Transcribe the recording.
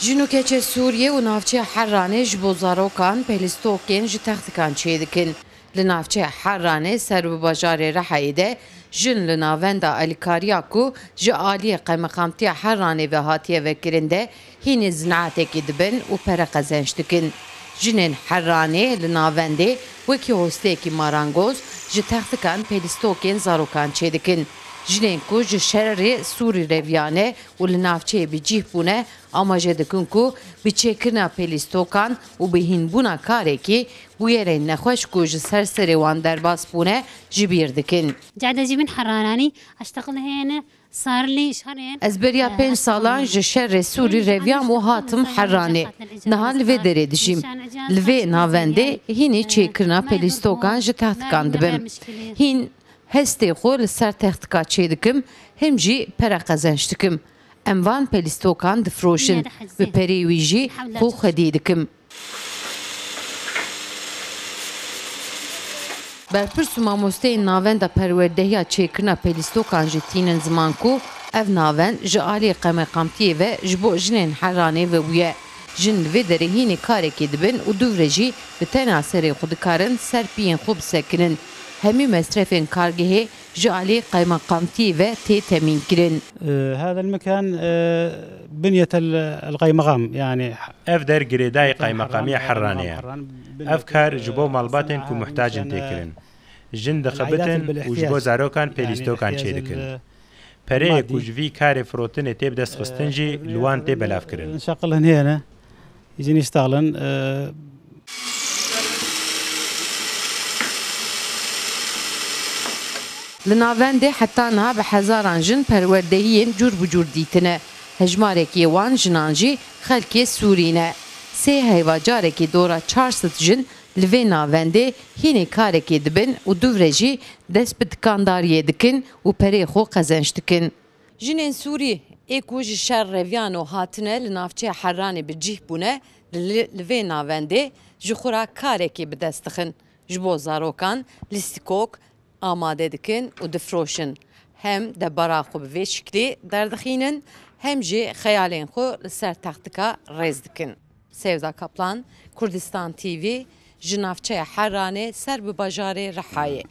Jinûkeçê Sûriye û navçeya Herranê ji bo zarokan pelîstokên ji textikan çê dikin. Li navçeya Herranê serbibajarê Rihayê de jin li navenda alîkariya ku ji aliyê qemeqamtiya Herranê ve hatiye vekirin de hînî zinaetekê dibin û pereqezenç dikin. Jinên Herranê li navendê wekî hosteyekî marangoz ji textikan pelîstokên zarokan çê dikin. Jinên ku ji şerê Sûrî reviyane û li navçeyê bi cih bûne amaje dikin ku bi çêkirina pelîstokan û bi hînbûna karekî bûyerên nexweş ku ji ser serê wan derbas bûne ji bîr dikin. Ez beriya 5 salan ji şerê Sûrî reviyam û hatim Herranê. Niha li vê derê dijîm. Li vê navendê hînî çêkirina pelîstokan ji textikan dibim. Hîn hestê xwe li ser textika çê dikim, hêm jî pereqezenç dikim. Em van pelîstokan difroşin, bi perê wî jî xwe xwedî dikim. Berpirs û mamosteyên navenda perwerdehiya çêkirina pelîstokan jî tînin ziman ku ev navend ji aliyê qemeqamtiyê ve ji bo jinên Herranê vebûye. Jin li vê derê hînî karekê dibin û dûvre jî bi tena serê xwe dikarin serpiyên xwe bisekinin. Hemî mesrefên kargehê ji aliyê qemeqamtiyê ve tê temînkirin. هذا المكان بنية القيمقام يعني ev der girêdayê qeymeqamiya Herranê ye. Ev kar ji bo malbatên ku muhtacin tê kirin. Jin dixebitin û ji bo zarokan pelîstokan çê dikin. Pereyê ku ji vî karê firotinê tê bi dest xistin jî li wan tê belavkirin. نشغلهم هنا يجين يشتغلن Li navendê heta niha bi hezaran jin perwerdehiyên cûr bi cûr dîtine. Hejmarekî wan jinan jî xelkê Sûrî ne. Sê heyva carekî dora 400 jin li vê navendê hînî karekê dibin û dûvre jî dest bi dikandariyê dikin û perê xwe qezenç dikin. Jinên Sûrî ê ku ji şer reviyan û hatine li navçeya Herranê bi cih bûne li vê navendê ji xwe ra karekê bi dest dixin. Ji bo zarokan lîstikok amade dikin û difroşin. Hem debara xwe bi vê şiklî derdixînin, hem jî xeyalên xwe li ser textika rêz dikin. Sevda Kaplan, Kurdistan TV, ji navçeya Herranê serbibajarê Rihayê.